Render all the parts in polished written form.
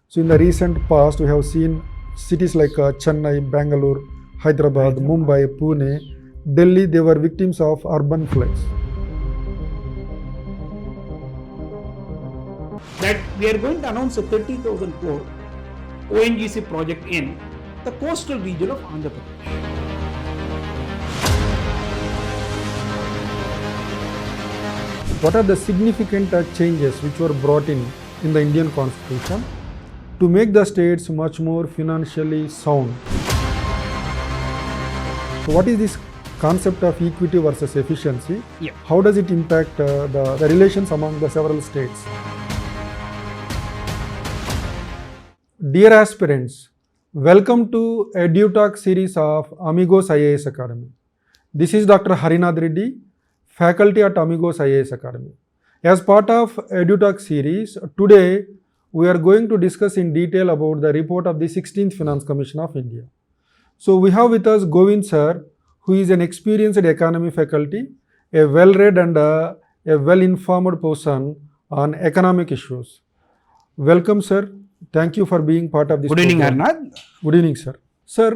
So in the recent past, we have seen cities like Chennai, Bangalore, Hyderabad, Mumbai, Pune, Delhi, they were victims of urban floods. That we are going to announce a 30,000 crore ONGC project in the coastal region of Andhra Pradesh. What are the significant changes which were brought in the Indian Constitution to make the states much more financially sound? So what is this concept of equity versus efficiency? Yeah. How does it impact the relations among the several states? Dear aspirants, welcome to EduTalk series of Amigos IAS Academy. This is Dr. Harinath Reddy, faculty at Amigos IAS Academy. As part of EduTalk series, today we are going to discuss in detail about the report of the 16th Finance Commission of India. So we have with us Govind sir, who is an experienced economy faculty, a well-read and a well-informed person on economic issues. Welcome sir. Thank you for being part of this Good evening, program. Harnath. Good evening, sir. Sir,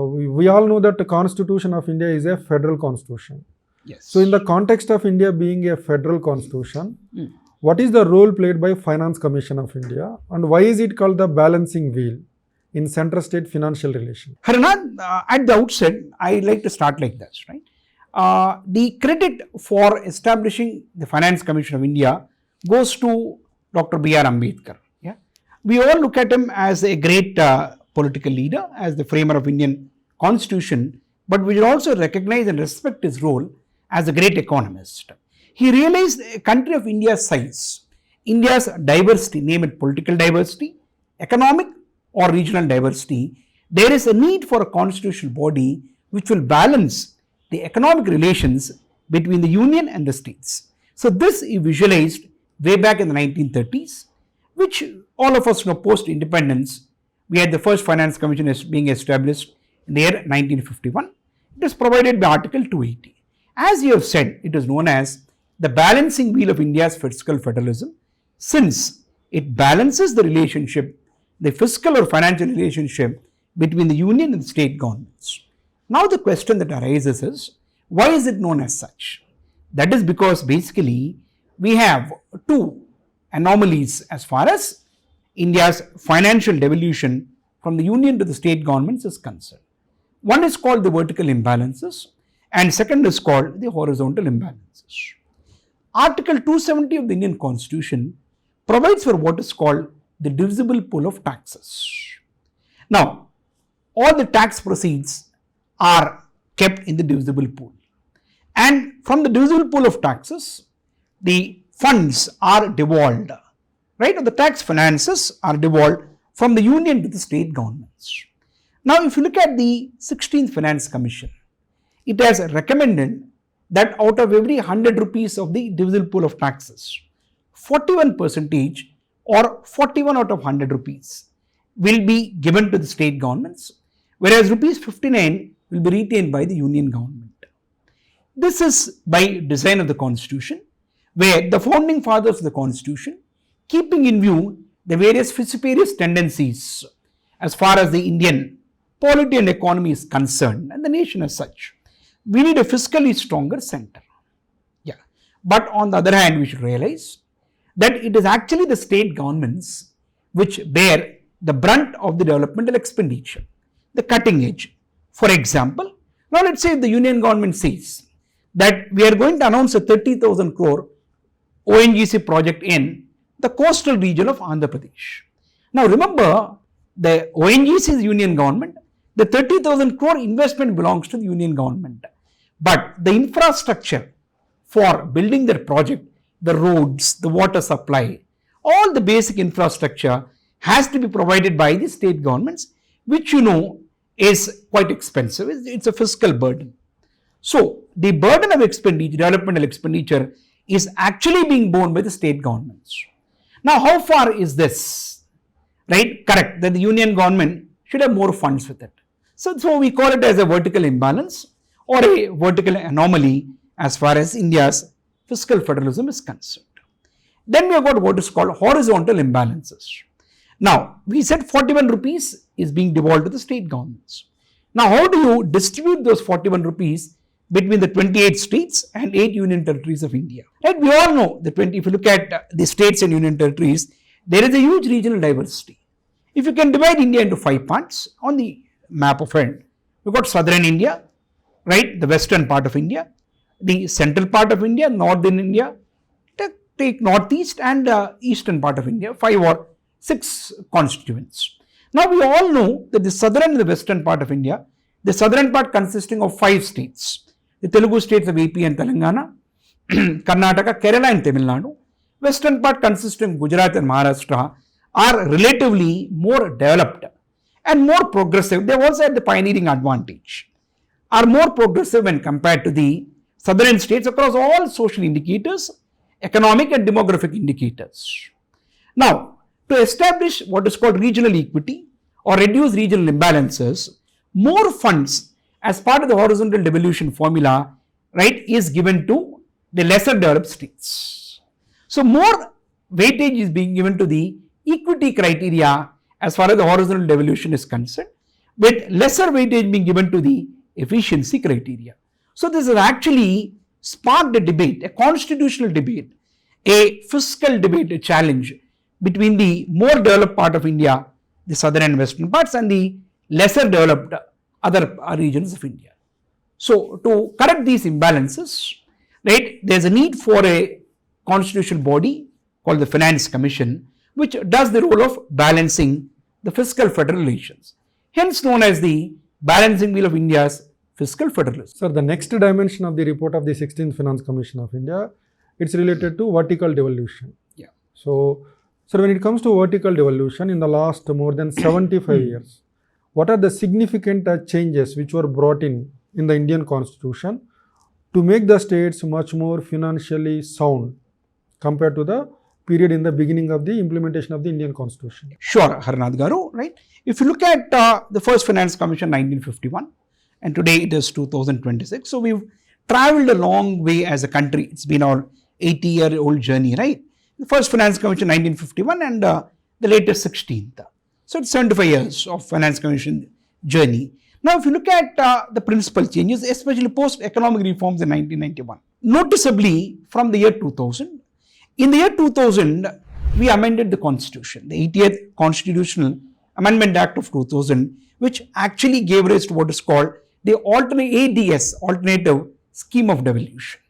we all know that the Constitution of India is a federal constitution. Yes. So in the context of India being a federal constitution, what is the role played by Finance Commission of India and why is it called the balancing wheel in center-state financial relation? Harnath, at the outset, I'd like to start like this, right? The credit for establishing the Finance Commission of India goes to Dr. B.R. Ambedkar. Yeah? We all look at him as a great political leader, as the framer of Indian Constitution, but we should also recognize and respect his role as a great economist. He realized a country of India's size, India's diversity, name it political diversity, economic or regional diversity, there is a need for a constitutional body which will balance the economic relations between the union and the states. So this he visualized way back in the 1930s, which all of us know post-independence, we had the first Finance Commission being established in the year 1951. It was provided by Article 280. As you have said, it is known as the balancing wheel of India's fiscal federalism, since it balances the relationship, the fiscal or financial relationship between the union and the state governments. Now the question that arises is, why is it known as such? That is because basically we have two anomalies as far as India's financial devolution from the union to the state governments is concerned. One is called the vertical imbalances and second is called the horizontal imbalances. Article 270 of the Indian Constitution provides for what is called the divisible pool of taxes. Now, all the tax proceeds are kept in the divisible pool, and from the divisible pool of taxes, the funds are devolved, right? Or the tax finances are devolved from the union to the state governments. Now, if you look at the 16th Finance Commission, it has recommended that out of every 100 rupees of the divisible pool of taxes, 41% or 41 out of 100 rupees will be given to the state governments, whereas rupees 59 will be retained by the union government. This is by design of the Constitution, where the founding fathers of the Constitution, keeping in view the various fissiparous tendencies as far as the Indian polity and economy is concerned and the nation as such, we need a fiscally stronger center. Yeah. But on the other hand, we should realize that it is actually the state governments which bear the brunt of the developmental expenditure, the cutting edge. For example, now let's say the union government says that we are going to announce a 30,000 crore ONGC project in the coastal region of Andhra Pradesh. Now remember, the ONGC is union government, the 30,000 crore investment belongs to the union government. But the infrastructure for building their project, the roads, the water supply, all the basic infrastructure has to be provided by the state governments, which you know is quite expensive. It's a fiscal burden. So the burden of expenditure, developmental expenditure, is actually being borne by the state governments. Now, how far is this? Right? Correct, that the union government should have more funds with it. So we call it as a vertical imbalance or a vertical anomaly as far as India's fiscal federalism is concerned. Then we have got what is called horizontal imbalances. Now, we said 41 rupees is being devolved to the state governments. Now, how do you distribute those 41 rupees between the 28 states and 8 union territories of India? Right? We all know that if you look at the states and union territories, there is a huge regional diversity. If you can divide India into 5 parts on the map of it, we've got southern India, right, the western part of India, the central part of India, northern India, take northeast and eastern part of India, 5 or 6 constituents. Now we all know that the southern and the western part of India, the southern part consisting of 5 states, the Telugu states of AP and Telangana, Karnataka, Kerala and Tamil Nadu, western part consisting of Gujarat and Maharashtra, are relatively more developed and more progressive. They also have the pioneering advantage, are more progressive when compared to the southern states across all social indicators, economic and demographic indicators. Now, to establish what is called regional equity or reduce regional imbalances, more funds as part of the horizontal devolution formula, right, is given to the lesser developed states. So, more weightage is being given to the equity criteria as far as the horizontal devolution is concerned, with lesser weightage being given to the efficiency criteria. So, this has actually sparked a debate, a constitutional debate, a fiscal debate, a challenge between the more developed part of India, the southern and western parts, and the lesser developed other regions of India. So, to correct these imbalances, right, there is a need for a constitutional body called the Finance Commission, which does the role of balancing the fiscal federal relations, hence known as the balancing wheel of India's fiscal federalism. Sir, the next dimension of the report of the 16th Finance Commission of India, it's related to vertical devolution. Yeah. So, sir, when it comes to vertical devolution, in the last more than 75 years, what are the significant changes which were brought in the Indian Constitution to make the states much more financially sound compared to the period in the beginning of the implementation of the Indian Constitution? Sure, Harnath Garu, right? If you look at the first Finance Commission 1951, and today it is 2026, so we've traveled a long way as a country. It's been our 80-year-old journey, right? The first Finance Commission 1951 and the latest 16th. So it's 75 years of Finance Commission journey. Now, if you look at the principal changes, especially post-economic reforms in 1991, noticeably from the year 2000, in the year 2000, we amended the Constitution, the 80th Constitutional Amendment Act of 2000, which actually gave rise to what is called the ADS, Alternative Scheme of Devolution.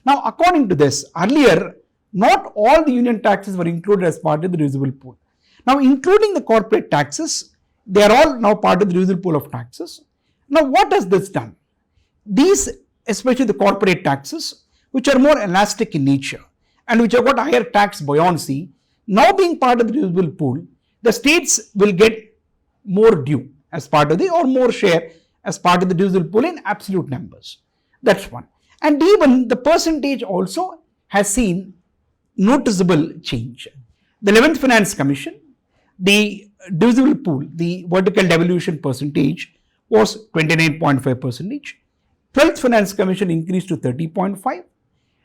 Now, according to this, earlier, not all the union taxes were included as part of the divisible pool. Now, including the corporate taxes, they are all now part of the divisible pool of taxes. Now, what has this done? These, especially the corporate taxes, which are more elastic in nature and which have got higher tax buoyancy, now being part of the divisible pool, the states will get more due as part of the, or more share as part of the divisible pool in absolute numbers. That's one. And even the percentage also has seen noticeable change. The 11th Finance Commission, the divisible pool, the vertical devolution percentage was 29.5%. 12th Finance Commission increased to 30.5%.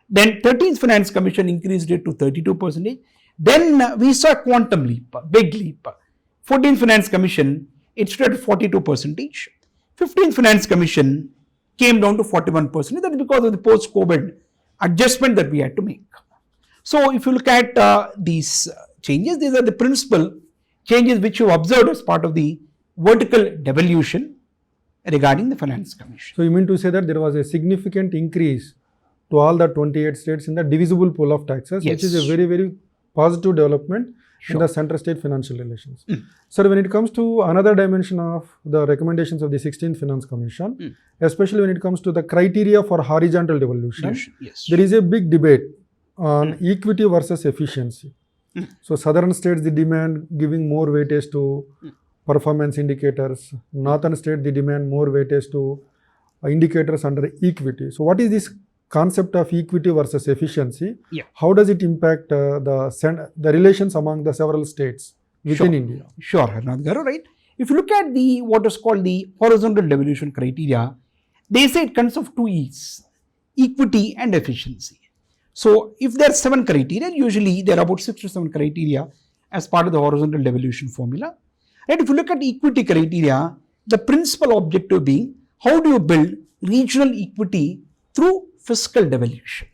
Then 13th Finance Commission increased it to 32%. Then we saw a quantum leap, big leap. 14th Finance Commission, it stood at 42%. 15th Finance Commission came down to 41%. That is because of the post-COVID adjustment that we had to make. So, if you look at these changes, these are the principal changes which you observed as part of the vertical devolution regarding the Finance Commission. So, you mean to say that there was a significant increase to all the 28 states in the divisible pool of taxes, Yes. which is a very, very positive development Sure. in the center-state financial relations. Sir, when it comes to another dimension of the recommendations of the 16th Finance Commission, especially when it comes to the criteria for horizontal devolution, Yes. there is a big debate on equity versus efficiency. So, southern states, they demand giving more weightage to performance indicators. Northern state, they demand more weightage to indicators under equity. So, what is this concept of equity versus efficiency? Yeah. How does it impact the relations among the several states within India? Sure, Harnath Garu, right? If you look at the what is called the horizontal devolution criteria, they say it consists of 2 E's, equity and efficiency. So, if there are 7 criteria, usually there are about 6 to 7 criteria as part of the horizontal devolution formula. Right? If you look at equity criteria, the principal objective being how do you build regional equity through fiscal devolution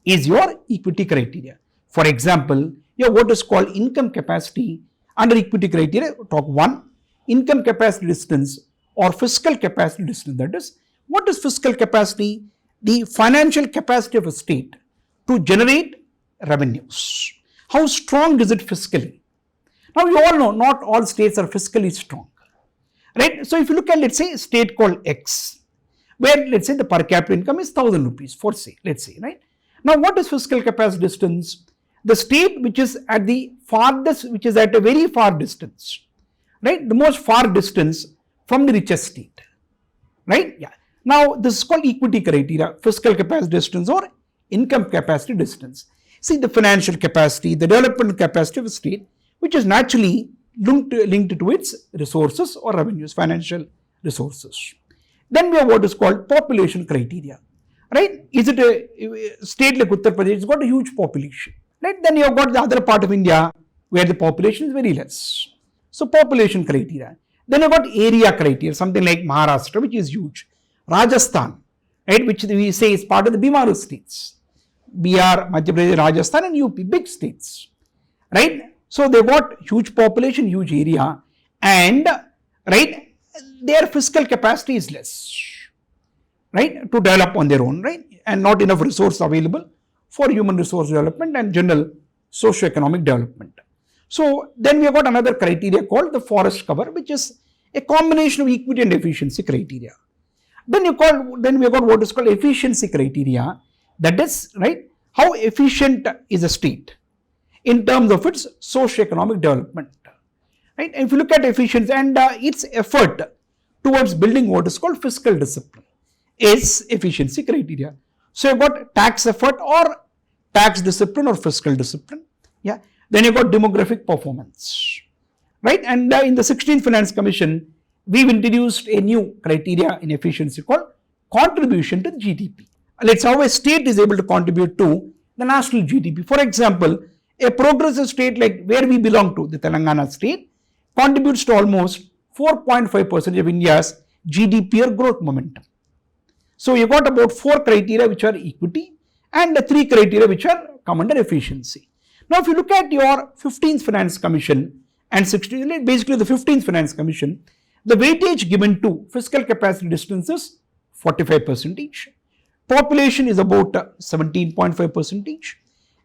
is your equity criteria. For example, you have what is called income capacity. Under equity criteria, talk 1, income capacity distance or fiscal capacity distance. That is, what is fiscal capacity? The financial capacity of a state to generate revenues. How strong is it fiscally? Now you all know not all states are fiscally strong, right? So if you look at, let's say, a state called X, where let's say the per capita income is 1000 rupees for say, let's say, right? Now what is fiscal capacity distance? The state which is at the farthest, which is at a very far distance, right? The most far distance from the richest state, right? Yeah. Now this is called equity criteria, fiscal capacity distance or income capacity distance. See the financial capacity, the development capacity of a state, which is naturally linked to its resources or revenues, financial resources. Then we have what is called population criteria, right? Is it a state like Uttar Pradesh, it's got a huge population, right? Then you have got the other part of India where the population is very less. So population criteria. Then you have got area criteria, something like Maharashtra, which is huge. Rajasthan, right, which we say is part of the Bimaru states. Bihar, Madhya Pradesh, Rajasthan and UP, big states, right? So they've got huge population, huge area and, right, their fiscal capacity is less, right, to develop on their own, right, and not enough resource available for human resource development and general socio-economic development. So then we have got another criteria called the forest cover, which is a combination of equity and efficiency criteria. Then we have got what is called efficiency criteria, that is, right, how efficient is a state in terms of its socio-economic development, right? And if you look at efficiency and its effort towards building what is called fiscal discipline is efficiency criteria. So you've got tax effort or tax discipline or fiscal discipline, yeah. Then you've got demographic performance, right? And in the 16th Finance Commission, we've introduced a new criteria in efficiency called contribution to GDP. Let's say how a state is able to contribute to the national GDP. For example, a progressive state like where we belong to, the Telangana state, contributes to almost 4.5% of India's GDP or growth momentum. So you got about 4 criteria which are equity and 3 criteria which are come under efficiency. Now if you look at your 15th Finance Commission and 16th, basically the 15th Finance Commission, the weightage given to fiscal capacity distance is 45%. Population is about 17.5%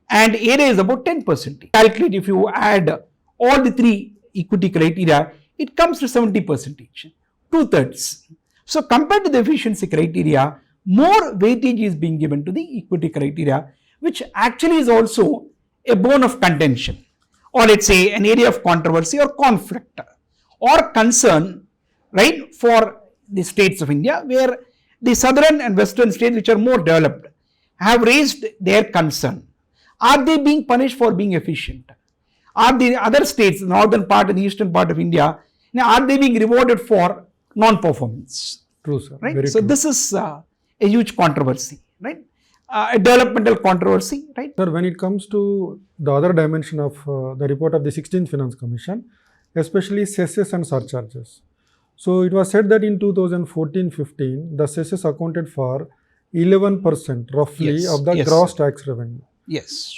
and area is about 10%. Calculate if you add all the 3 equity criteria, it comes to 70%, 2/3. So compared to the efficiency criteria, more weightage is being given to the equity criteria, which actually is also a bone of contention, or let's say an area of controversy or conflict or concern, right, for the states of India, where the southern and western states which are more developed have raised their concern. Are they being punished for being efficient? Are the other states, the northern part and the eastern part of India, are they being rewarded for non-performance? True, sir. Right? Very So true. this is a huge controversy, right? A developmental controversy, right? Sir, when it comes to the other dimension of the report of the 16th Finance Commission, especially cesses and surcharges. So it was said that in 2014-15, the cesses accounted for 11% roughly Yes, of the yes, gross sir. tax revenue. Yes.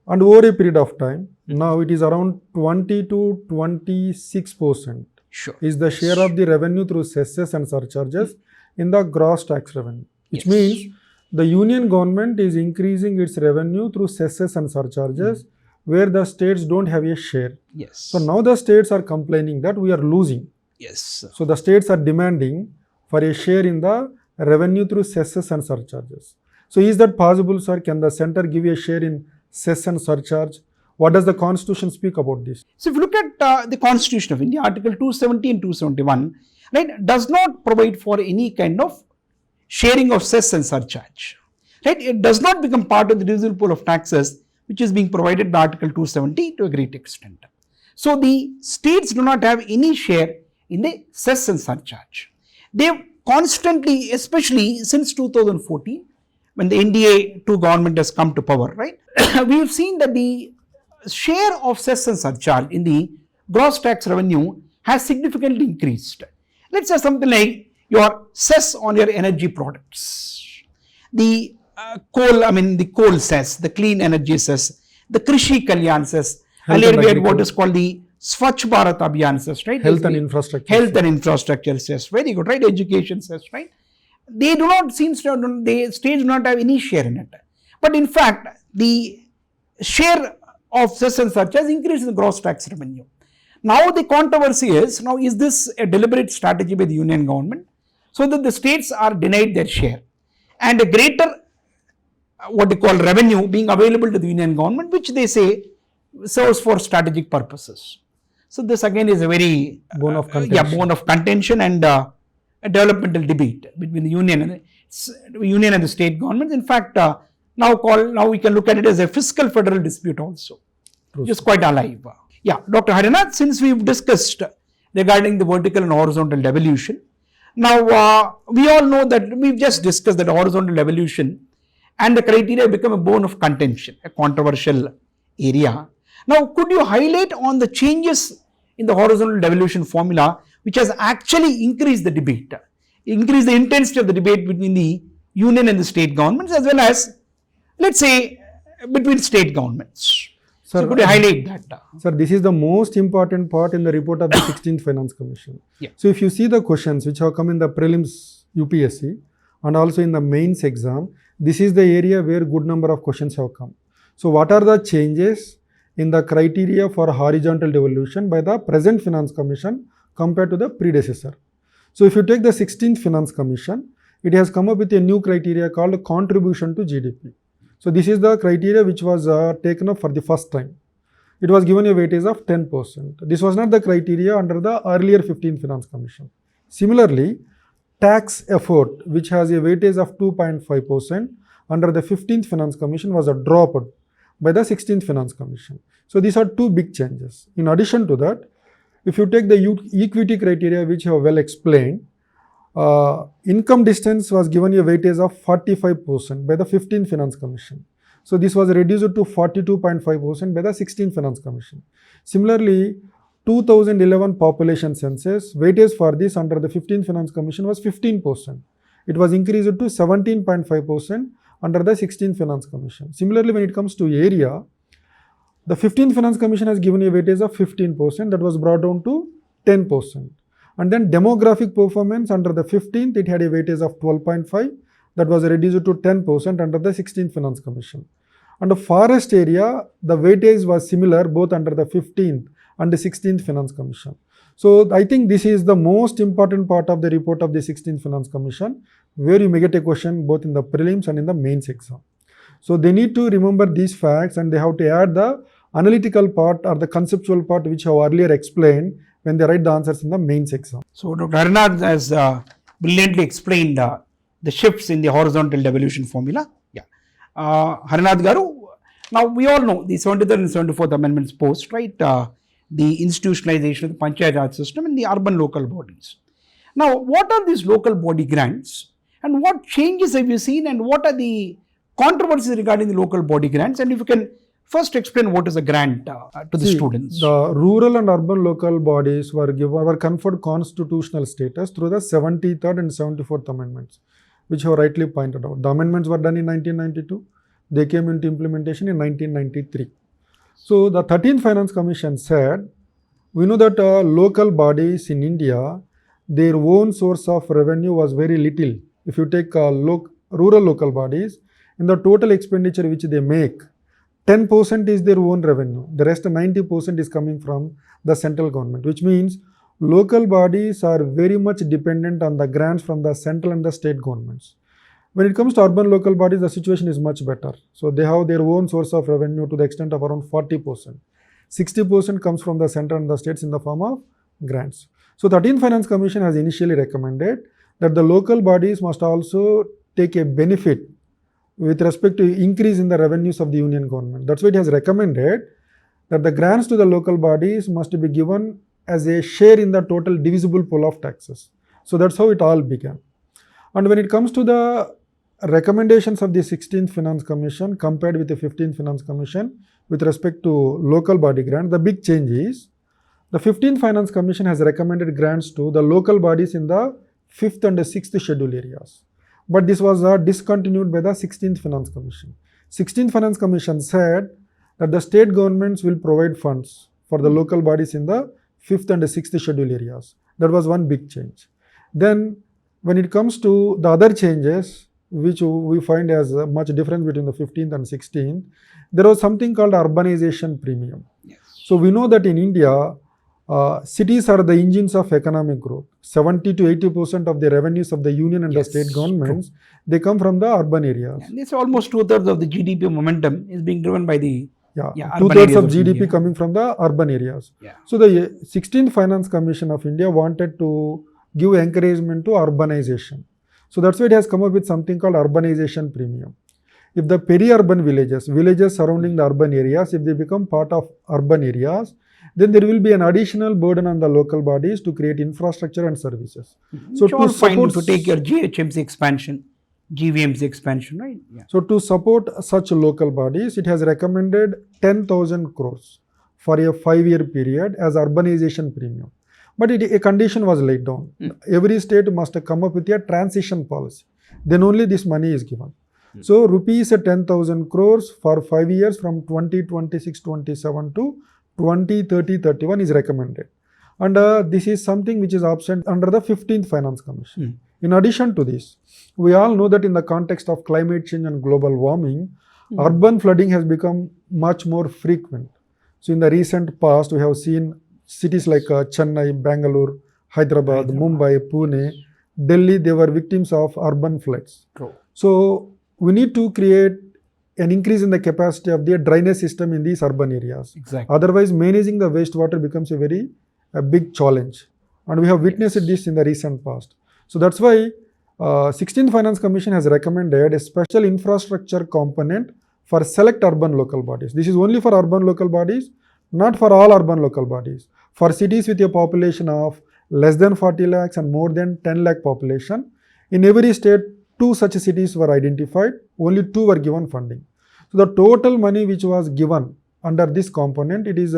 And over a period of time, now it is around 20 to 26% Sure. is the share of the revenue through cesses and surcharges in the gross tax revenue, which Yes. means the union government is increasing its revenue through cesses and surcharges where the states don't have a share. Yes. So now the states are complaining that we are losing. Yes. So the states are demanding for a share in the revenue through cesses and surcharges. So is that possible, sir? Can the center give a share in cess and surcharge? What does the constitution speak about this? So if you look at the Constitution of India, Article 270 and 271, right, does not provide for any kind of sharing of cess and surcharge. Right? It does not become part of the divisible pool of taxes which is being provided by Article 270 to a great extent. So the states do not have any share in the cess and surcharge. They have constantly, especially since 2014, when the NDA 2 government has come to power, right, we have seen that the share of cess and surcharge in the gross tax revenue has significantly increased. Let's say something like your cess on your energy products, the coal cess, the clean energy cess, the Krishi Kalyan cess. Earlier we had what is called the Swachh Bharat Abhiyan cess, right? Health and infrastructure. Health and infrastructure cess, very good, right? Education cess, right? They do not states do not have any share in it. But in fact, the share of cess and such has increased in the gross tax revenue. Now the controversy is, now is this a deliberate strategy by the union government so that the states are denied their share and a greater what they call revenue being available to the union government, which they say serves for strategic purposes. So this again is a very bone of contention, and a developmental debate between the union and the state governments. In fact, now we can look at it as a fiscal federal dispute also, which is quite alive. Yeah, Dr. Harinath, since we've discussed regarding the vertical and horizontal devolution, now we all know that we've just discussed that horizontal devolution and the criteria become a bone of contention, a controversial area. Now, could you highlight on the changes in the horizontal devolution formula which has actually increased the debate, increased the intensity of the debate between the union and the state governments as well as, let's say, between state governments? Sir, so could you highlight that? Sir, this is the most important part in the report of the 16th Finance Commission. Yeah. So if you see the questions which have come in the prelims UPSC and also in the mains exam, this is the area where good number of questions have come. So what are the changes in the criteria for horizontal devolution by the present Finance Commission compared to the predecessor? So if you take the 16th Finance Commission, it has come up with a new criteria called contribution to GDP. So this is the criteria which was taken up for the first time. It was given a weightage of 10%. This was not the criteria under the earlier 15th Finance Commission. Similarly, tax effort, which has a weightage of 2.5% under the 15th Finance Commission, was dropped by the 16th Finance Commission. So these are two big changes. In addition to that, if you take the equity criteria, which you have well explained, income distance was given a weightage of 45% by the 15th Finance Commission. So this was reduced to 42.5% by the 16th Finance Commission. Similarly, 2011 population census, weightage for this under the 15th Finance Commission was 15%. It was increased to 17.5% under the 16th Finance Commission. Similarly, when it comes to area, the 15th Finance Commission has given a weightage of 15%, that was brought down to 10%. And then demographic performance under the 15th, it had a weightage of 12.5, that was reduced to 10% under the 16th Finance Commission. And the forest area, the weightage was similar both under the 15th and the 16th Finance Commission. So I think this is the most important part of the report of the 16th Finance Commission, where you may get a question both in the prelims and in the mains exam. So they need to remember these facts and they have to add the analytical part or the conceptual part which I have earlier explained when they write the answers in the mains exam. So Dr. Harinath has brilliantly explained the shifts in the horizontal devolution formula. Yeah. Harinath Garu, now we all know the 73rd and 74th amendments post, right? The institutionalization of the Panchayat Raj system in the urban local bodies. Now, what are these local body grants and what changes have you seen and what are the controversies regarding the local body grants? And if you can first explain what is a grant to the students. The rural and urban local bodies were conferred constitutional status through the 73rd and 74th amendments, which you rightly pointed out. The amendments were done in 1992. They came into implementation in 1993. So the 13th Finance Commission said, we know that local bodies in India, their own source of revenue was very little. If you take rural local bodies, in the total expenditure which they make, 10% is their own revenue. The rest 90% is coming from the central government, which means local bodies are very much dependent on the grants from the central and the state governments. When it comes to urban local bodies, the situation is much better. So they have their own source of revenue to the extent of around 40%. 60% comes from the center and the states in the form of grants. So 13th Finance Commission has initially recommended that the local bodies must also take a benefit with respect to increase in the revenues of the union government. That's why it has recommended that the grants to the local bodies must be given as a share in the total divisible pool of taxes. So that's how it all began. And when it comes to the recommendations of the 16th Finance Commission compared with the 15th Finance Commission, with respect to local body grant, the big change is the 15th Finance Commission has recommended grants to the local bodies in the 5th and 6th schedule areas. But this was discontinued by the 16th Finance Commission. 16th Finance Commission said that the state governments will provide funds for the local bodies in the 5th and 6th schedule areas. That was one big change. Then when it comes to the other changes, which we find as much difference between the 15th and 16th, there was something called urbanization premium. Yes. So we know that in India, cities are the engines of economic growth. 70 to 80% of the revenues of the union and the state governments, they come from the urban areas. And it's almost 2/3 of the GDP momentum is being driven by the urban 2/3 areas of GDP India. coming from the urban areas. Yeah. So the 16th Finance Commission of India wanted to give encouragement to urbanization. So that's why it has come up with something called urbanization premium. If the peri-urban villages surrounding the urban areas, if they become part of urban areas, then there will be an additional burden on the local bodies to create infrastructure and services. So to support, to take your GHMC expansion, GVMC expansion, right? Yeah. So to support such local bodies, it has recommended 10,000 crores for a 5-year period as urbanization premium. But a condition was laid down. Every state must come up with a transition policy. Then only this money is given. So rupees 10,000 crores for 5 years from 2026-27 to 2030-31 is recommended. And this is something which is absent under the 15th Finance Commission. In addition to this, we all know that in the context of climate change and global warming, urban flooding has become much more frequent. So in the recent past, we have seen cities like Chennai, Bangalore, Hyderabad, Mumbai, Pune, Delhi, they were victims of urban floods. True. So we need to create an increase in the capacity of the drainage system in these urban areas. Exactly. Otherwise, managing the wastewater becomes a big challenge. And we have witnessed this in the recent past. So that's why 16th Finance Commission has recommended a special infrastructure component for select urban local bodies. This is only for urban local bodies, not for all urban local bodies. For cities with a population of less than 40 lakhs and more than 10 lakh population, in every state, 2 such cities were identified, only 2 were given funding. So the total money which was given under this component, it is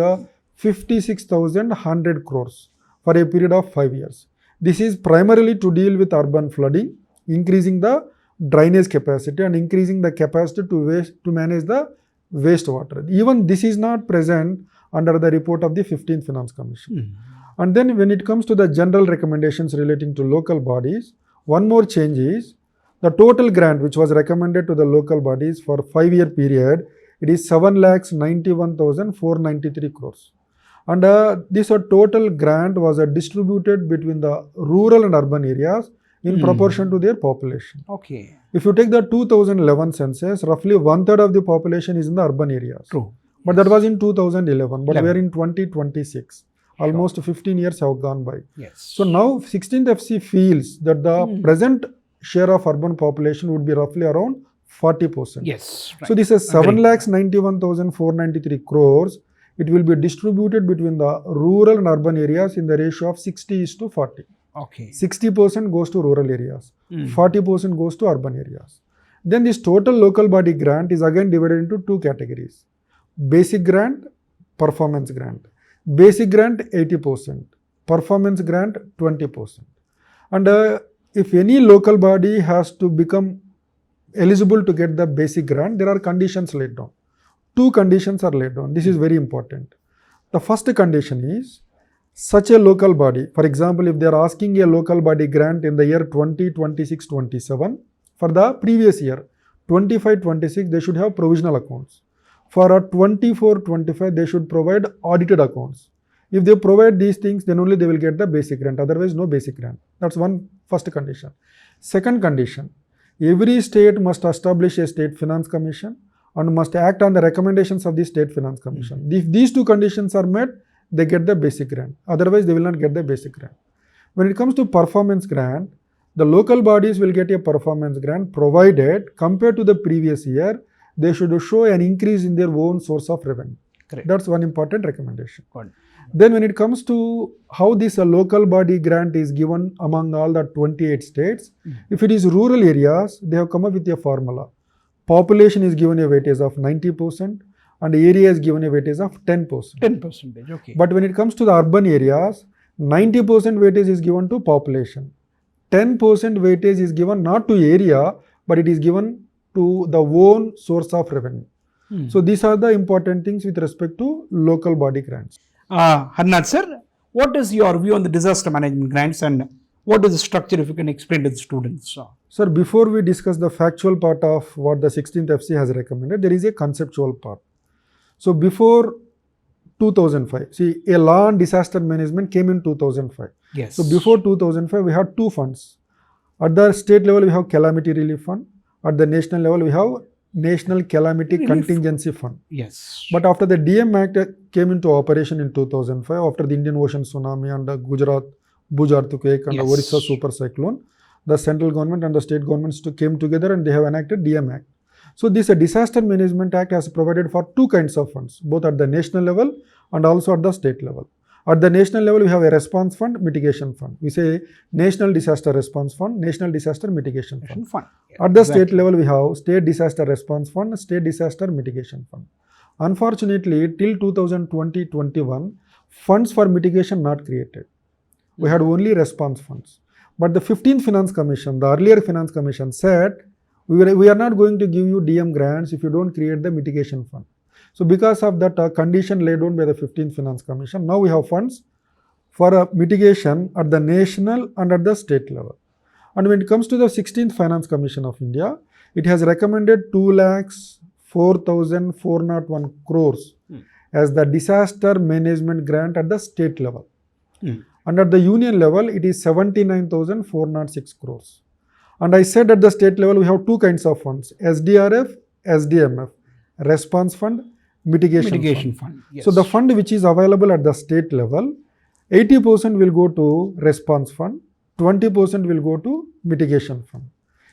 56,100 crores for a period of 5 years. This is primarily to deal with urban flooding, increasing the drainage capacity and increasing the capacity to manage the wastewater. Even this is not present under the report of the 15th Finance Commission. And then when it comes to the general recommendations relating to local bodies, one more change is the total grant which was recommended to the local bodies for 5-year period, it is 7,91,493 crores. And this total grant was distributed between the rural and urban areas in proportion to their population. Okay. If you take the 2011 census, roughly 1/3 of the population is in the urban areas. True. But that was in 2011, but we are in 2026. Almost 15 years have gone by. Yes. So now 16th FC feels that the present share of urban population would be roughly around 40%. Yes. Right. So this is 7,91,493 crores. It will be distributed between the rural and urban areas in the ratio of 60:40. Okay. 60% goes to rural areas, 40% goes to urban areas. Then this total local body grant is again divided into 2 categories. Basic grant, performance grant. Basic grant 80%, performance grant 20%. And if any local body has to become eligible to get the basic grant, there are conditions laid down. 2 conditions are laid down. This is very important. The first condition is such a local body, for example, if they are asking a local body grant in the year 2026-27, for the previous year, 25-26, they should have provisional accounts. For 24-25, they should provide audited accounts. If they provide these things, then only they will get the basic grant. Otherwise, no basic grant. That's one first condition. Second condition, every state must establish a state finance commission and must act on the recommendations of the state finance commission. If these 2 conditions are met, they get the basic grant. Otherwise, they will not get the basic grant. When it comes to performance grant, the local bodies will get a performance grant provided compared to the previous year, they should show an increase in their own source of revenue. Correct. That's one important recommendation. Good. Then when it comes to how this local body grant is given among all the 28 states, if it is rural areas, they have come up with a formula. Population is given a weightage of 90%, and area is given a weightage of 10%. 10%. Okay. But when it comes to the urban areas, 90% weightage is given to population. 10% weightage is given not to area, but it is given to the own source of revenue. So these are the important things with respect to local body grants. Harnath sir, what is your view on the disaster management grants and what is the structure, if you can explain to the students? Sir, before we discuss the factual part of what the 16th FC has recommended, there is a conceptual part. So before 2005, see, a law on disaster management came in 2005. Yes. So before 2005, we had two funds. At the state level, we have Calamity Relief Fund. At the national level, we have National Calamity Contingency Fund. Yes. But after the DM Act came into operation in 2005, after the Indian Ocean tsunami and the Gujarat Bhuj earthquake and the Orissa super cyclone, the central government and the state governments came together and they have enacted DM Act. So this Disaster Management Act has provided for two kinds of funds, both at the national level and also at the state level. At the national level, we have a response fund, mitigation fund. We say National Disaster Response Fund, National Disaster Mitigation Fund. At the state level, we have State Disaster Response Fund, State Disaster Mitigation Fund. Unfortunately, till 2020-21, funds for mitigation not created. We had only response funds. But the 15th Finance Commission, the earlier Finance Commission said, we are not going to give you DM grants if you don't create the mitigation fund. So because of that condition laid down by the 15th Finance Commission, now we have funds for mitigation at the national and at the state level. And when it comes to the 16th Finance Commission of India, it has recommended 2,04,401 crores as the disaster management grant at the state level. And at the union level, it is 79,406 crores. And I said at the state level, we have two kinds of funds, SDRF, SDMF, Response Fund, Mitigation Fund. Yes. So the fund which is available at the state level, 80% will go to Response Fund, 20% will go to Mitigation Fund.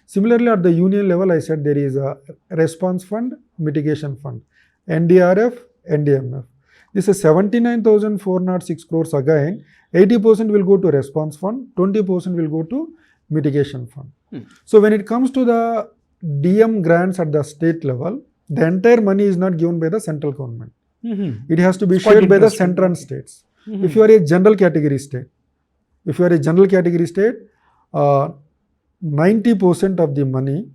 Similarly, at the union level, I said there is a Response Fund, Mitigation Fund, NDRF, NDMF. This is 79,406 crores again, 80% will go to Response Fund, 20% will go to Mitigation Fund. So when it comes to the DM grants at the state level, the entire money is not given by the central government. It has to be shared by the central and states. If you are a general category state, 90% of the money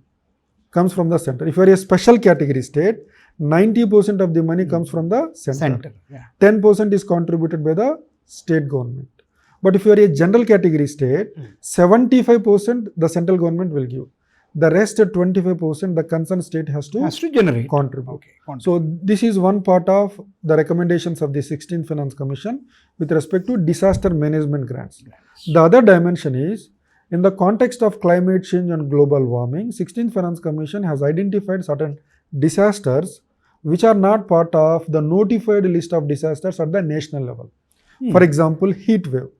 comes from the center. If you are a special category state, 90% of the money comes from the center. 10% is contributed by the state government. But if you are a general category state, 75% the central government will give. The rest 25% the concerned state has to generate. Contribute. So this is one part of the recommendations of the 16th Finance Commission with respect to disaster management grants. The other dimension is, in the context of climate change and global warming, 16th Finance Commission has identified certain disasters which are not part of the notified list of disasters at the national level. For example, heat wave.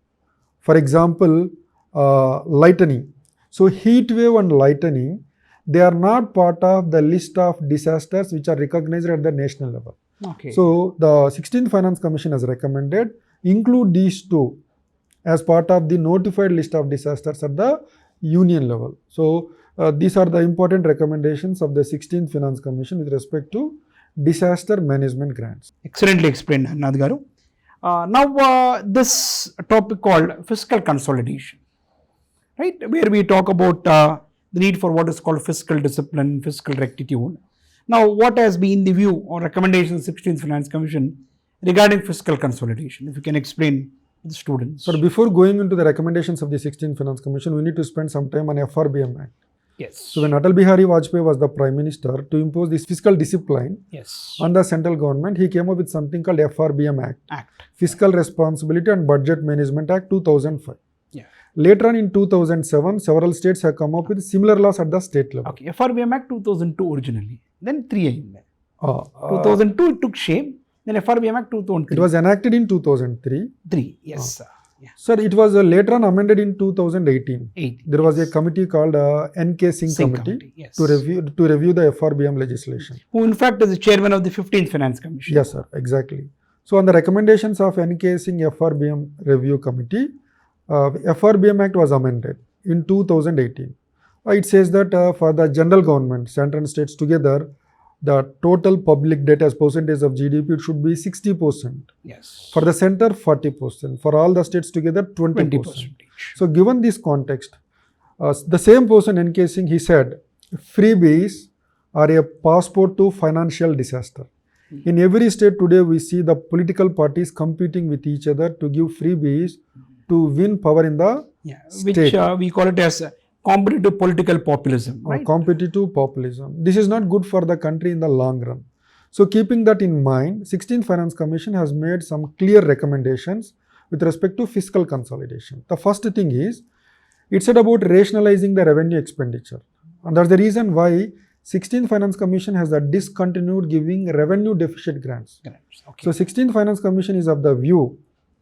For example, lightning. So heat wave and lightning, they are not part of the list of disasters which are recognized at the national level. So the 16th Finance Commission has recommended include these two as part of the notified list of disasters at the union level. So these are the important recommendations of the 16th Finance Commission with respect to disaster management grants. Excellently explained, Harnath Garu. Now this topic called fiscal consolidation, right, where we talk about the need for what is called fiscal discipline, fiscal rectitude. Now, what has been the view or recommendations of the 16th Finance Commission regarding fiscal consolidation? If you can explain to the students. So before going into the recommendations of the 16th Finance Commission, we need to spend some time on FRBM Act. Yes. So when Atal Bihari Vajpayee was the Prime Minister, to impose this fiscal discipline on the central government, he came up with something called FRBM Act. Fiscal Responsibility and Budget Management Act 2005. Later on in 2007, several states have come up with similar laws at the state level. FRBM Act 2002 originally, then 3 2002 it took shape, then FRBM Act 2003. It was enacted in 2003. Yes. Sir, it was later on amended in 2018. There was a committee called NK Singh Committee to review the FRBM legislation. Who in fact is the chairman of the 15th Finance Commission. Yes, sir, exactly. So on the recommendations of NK Singh FRBM Review Committee, FRBM Act was amended in 2018. It says that for the general government, central and states together, the total public debt as percentage of GDP, it should be 60%. Yes. For the center, 40%. For all the states together, 20%. 20%. So given this context, the same person encasing, he said, freebies are a passport to financial disaster. In every state today, we see the political parties competing with each other to give freebies to win power in the Which state. we call it as competitive political populism, right? Competitive populism. This is not good for the country in the long run. So keeping that in mind, 16th Finance Commission has made some clear recommendations with respect to fiscal consolidation. The first thing is, it said about rationalizing the revenue expenditure. And that's the reason why 16th Finance Commission has discontinued giving revenue deficit grants. Okay. So 16th Finance Commission is of the view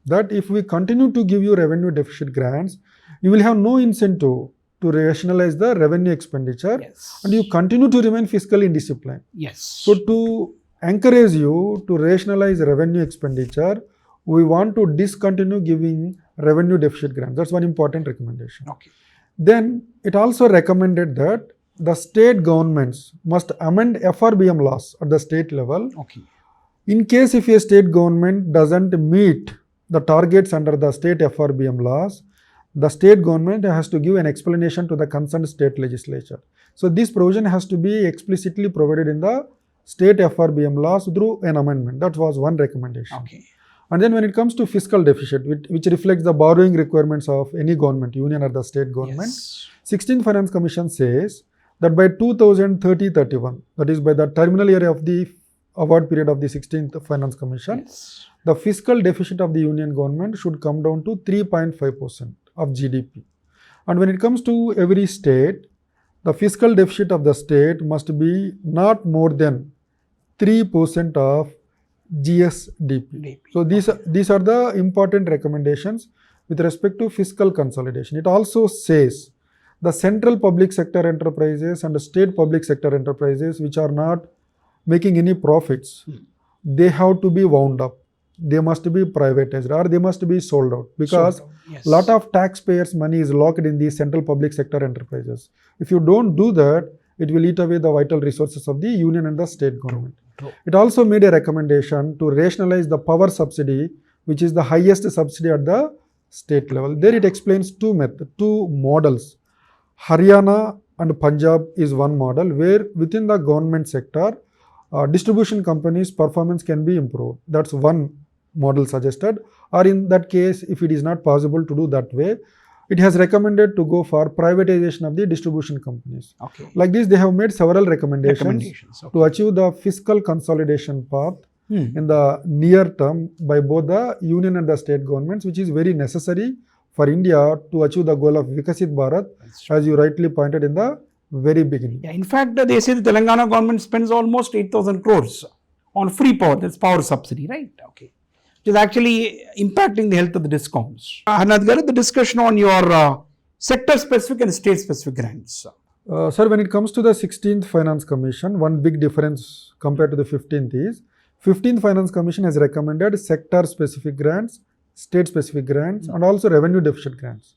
that if we continue to give you revenue deficit grants, you will have no incentive to rationalize the revenue expenditure, Yes. and you continue to remain fiscally indisciplined. Yes. So to encourage you to rationalize revenue expenditure, we want to discontinue giving revenue deficit grants. That's one important recommendation. Okay. Then it also recommended that the state governments must amend FRBM laws at the state level. Okay. In case if a state government doesn't meet the targets under the state FRBM laws, the state government has to give an explanation to the concerned state legislature. So this provision has to be explicitly provided in the state FRBM laws through an amendment. That was one recommendation. Okay. And then when it comes to fiscal deficit, which reflects the borrowing requirements of any government, union or the state government, Yes. 16th Finance Commission says that by 2030-31, that is by the terminal year of the award period of the 16th Finance Commission, Yes. the fiscal deficit of the union government should come down to 3.5% of GDP. And when it comes to every state, the fiscal deficit of the state must be not more than 3% of GSDP. So these are the important recommendations with respect to fiscal consolidation. It also says the central public sector enterprises and the state public sector enterprises which are not making any profits, they have to be wound up. They must be privatized or they must be sold out, because Yes. lot of taxpayers' money is locked in these central public sector enterprises. If you don't do that, it will eat away the vital resources of the union and the state government. True. It also made a recommendation to rationalize the power subsidy, which is the highest subsidy at the state level. There it explains two models. Haryana and Punjab is one model where within the government sector, distribution companies' performance can be improved. That's one model suggested. Or in that case, if it is not possible to do that way, it has recommended to go for privatization of the distribution companies. Okay. Like this, they have made several recommendations Okay. to achieve the fiscal consolidation path in the near term by both the union and the state governments, which is very necessary for India to achieve the goal of Vikasit Bharat, as you rightly pointed in the very beginning. Yeah, in fact, they say the Telangana government spends almost 8,000 crores on free power. That's power subsidy, right? Okay. Which is actually impacting the health of the discoms. Harnath Garu, the discussion on your sector-specific and state-specific grants. Sir, when it comes to the 16th Finance Commission, one big difference compared to the 15th is 15th Finance Commission has recommended sector-specific grants, state-specific grants, and also revenue deficit grants.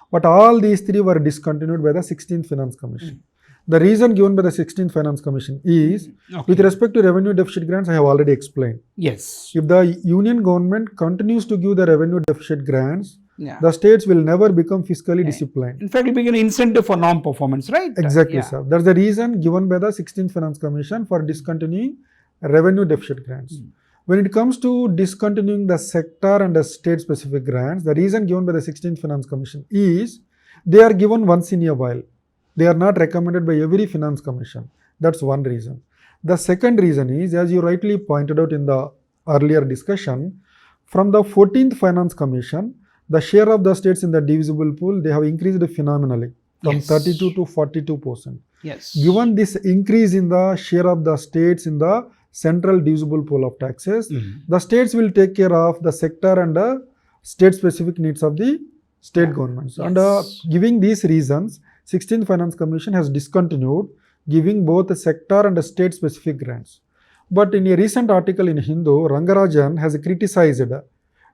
But all these three were discontinued by the 16th Finance Commission. The reason given by the 16th Finance Commission is, with respect to revenue deficit grants, I have already explained. Yes. If the union government continues to give the revenue deficit grants, Yeah. the states will never become fiscally disciplined. In fact, it will be an incentive for non-performance, right? Exactly, Yeah. sir. That's the reason given by the 16th Finance Commission for discontinuing revenue deficit grants. When it comes to discontinuing the sector and the state-specific grants, the reason given by the 16th Finance Commission is they are given once in a while. They are not recommended by every finance commission. That's one reason. The second reason is, as you rightly pointed out in the earlier discussion, from the 14th Finance Commission, the share of the states in the divisible pool, they have increased phenomenally from Yes. 32 to 42%. Yes. Given this increase in the share of the states in the central divisible pool of taxes, the states will take care of the sector and the state-specific needs of the state governments. Yes. And giving these reasons, 16th Finance Commission has discontinued giving both the sector and the state-specific grants. But in a recent article in Hindu, Rangarajan has criticized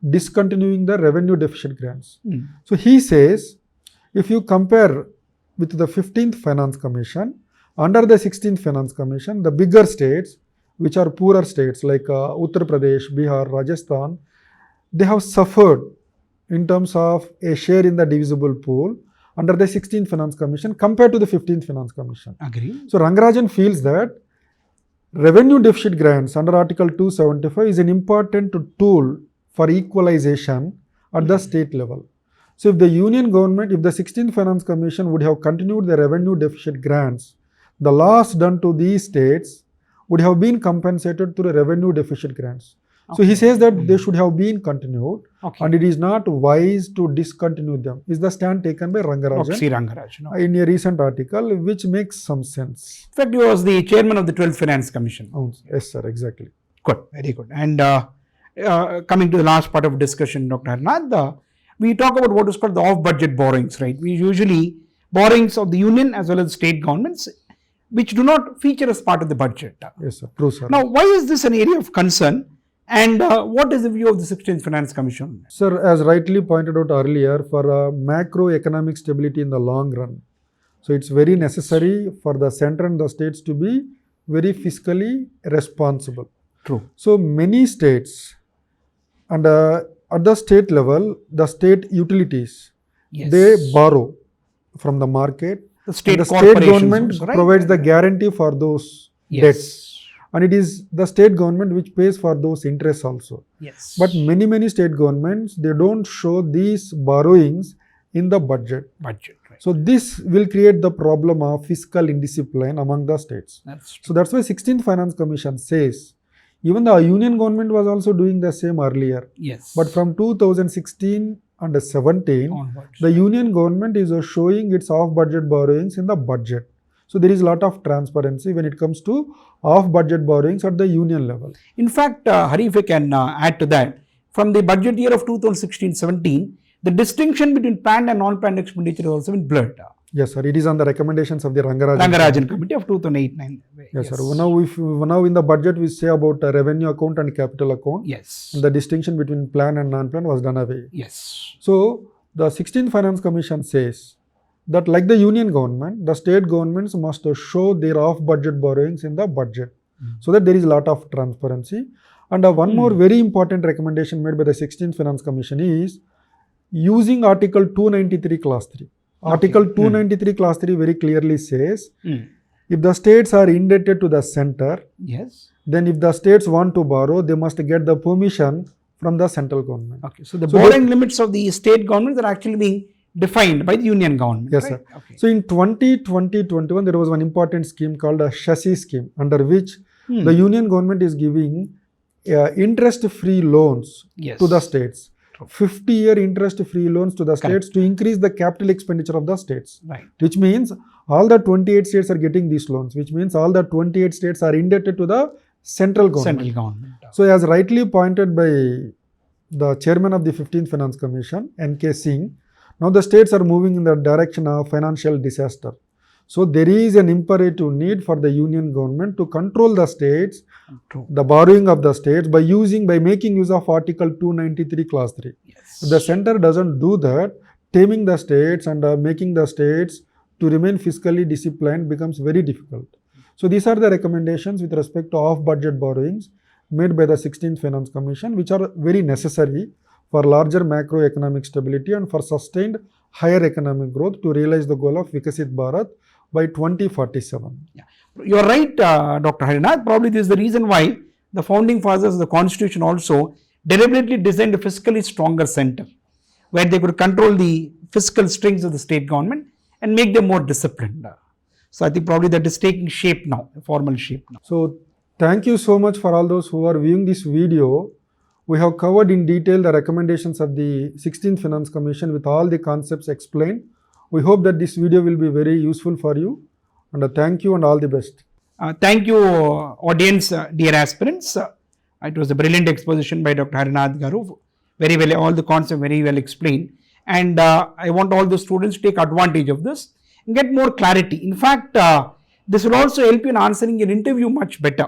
discontinuing the revenue deficit grants. So he says, if you compare with the 15th Finance Commission, Under the 16th Finance Commission, the bigger states, which are poorer states like Uttar Pradesh, Bihar, Rajasthan, they have suffered in terms of a share in the divisible pool under the 16th Finance Commission compared to the 15th Finance Commission. Agree. So Rangarajan feels that revenue deficit grants under Article 275 is an important tool for equalization at the state level. So if the union government, if the 16th Finance Commission would have continued the revenue deficit grants, the loss done to these states would have been compensated through revenue deficit grants. So he says that they should have been continued, and it is not wise to discontinue them. Is the stand taken by Rangarajan in a recent article, which makes some sense. In fact, he was the chairman of the 12th Finance Commission. Yes, sir, exactly. Good, very good. And coming to the last part of discussion, Dr. Harinath, we talk about what is called the off-budget borrowings, right? We usually borrowings of the union as well as state governments, which do not feature as part of the budget. Yes, sir. True, sir. Now, why is this an area of concern? And what is the view of the 16th Finance Commission? Sir, as rightly pointed out earlier, for macroeconomic stability in the long run, so it's very necessary for the center and the states to be very fiscally responsible. True. So many states, and at the state level, the state utilities, they borrow from the market. The state government also, right? provides the guarantee for those debts. And it is the state government which pays for those interests also. Yes. But many state governments, they don't show these borrowings in the budget. Right. So this will create the problem of fiscal indiscipline among the states. So that's why 16th Finance Commission says, even the union government was also doing the same earlier. Yes. But from 2016 and 17, onwards, the union government is showing its off-budget borrowings in the budget. So there is a lot of transparency when it comes to off-budget borrowings at the union level. In fact, Hari, if I can add to that, from the budget year of 2016-17, the distinction between planned and non-planned expenditure has also been blurred. Yes, sir. It is on the recommendations of the Rangarajan Committee of 2008-9. Yes, sir. Now in the budget we say about revenue account and capital account. Yes. And the distinction between plan and non-plan was done away. Yes. So the 16th Finance Commission says that like the union government, the state governments must show their off-budget borrowings in the budget, so that there is a lot of transparency. And one more very important recommendation made by the 16th Finance Commission is using Article 293 Clause 3. Article 293 Clause 3 very clearly says, if the states are indebted to the center, then if the states want to borrow, they must get the permission from the central government. So the borrowing limits of the state governments are actually being defined by the union government. Yes, sir. So in 2020-21, there was one important scheme called a Shashi scheme, under which the union government is giving interest-free loans to the states. 50-year interest-free loans to the states to increase the capital expenditure of the states. Which means all the 28 states are getting these loans, which means all the 28 states are indebted to the central government. So as rightly pointed by the chairman of the 15th Finance Commission, N.K. Singh, now the states are moving in the direction of financial disaster. So there is an imperative need for the union government to control the states, the borrowing of the states by making use of Article 293 Clause 3. If the center doesn't do that, taming the states and making the states to remain fiscally disciplined becomes very difficult. So these are the recommendations with respect to off-budget borrowings made by the 16th Finance Commission, which are very necessary for larger macroeconomic stability and for sustained higher economic growth to realize the goal of Vikasit Bharat by 2047. You are right, Dr. Harinath. Probably this is the reason why the founding fathers of the Constitution also deliberately designed a fiscally stronger center, where they could control the fiscal strings of the state government and make them more disciplined. So I think probably that is taking shape now, formal shape now. So thank you so much for all those who are viewing this video. We have covered in detail the recommendations of the 16th Finance Commission with all the concepts explained. We hope that this video will be very useful for you, and thank you and all the best. Thank you, audience, dear aspirants. It was a brilliant exposition by Dr. Harinath Garu. Very well, all the concepts very well explained. And I want all the students to take advantage of this and get more clarity. In fact, this will also help you in answering your interview much better,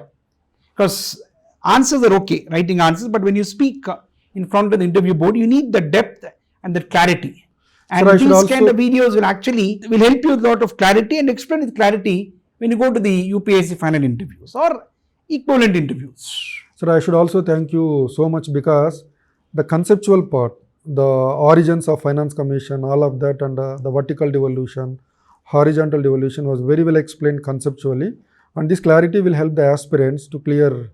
because answers are okay, writing answers, but when you speak in front of the interview board, you need the depth and the clarity. And these kind of videos will help you with a lot of clarity and explain with clarity when you go to the UPSC final interviews or equivalent interviews. Sir, I should also thank you so much because the conceptual part, the origins of finance commission, all of that, and the vertical devolution, horizontal devolution was very well explained conceptually, and this clarity will help the aspirants to clear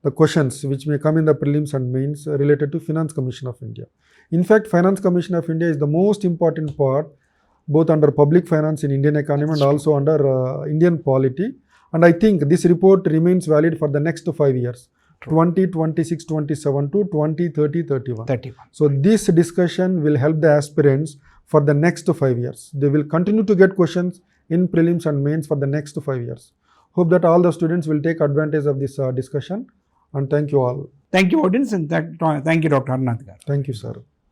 the questions which may come in the prelims and mains related to Finance Commission of India. In fact, Finance Commission of India is the most important part both under public finance in Indian economy and also under Indian polity, and I think this report remains valid for the next 5 years. 20, 26, 27 to 20, 30, 31. So this discussion will help the aspirants for the next 5 years. They will continue to get questions in prelims and mains for the next 5 years. Hope that all the students will take advantage of this discussion, and thank you all. Thank you, audience, and thank you, Dr. Harinath garu. Thank you, sir.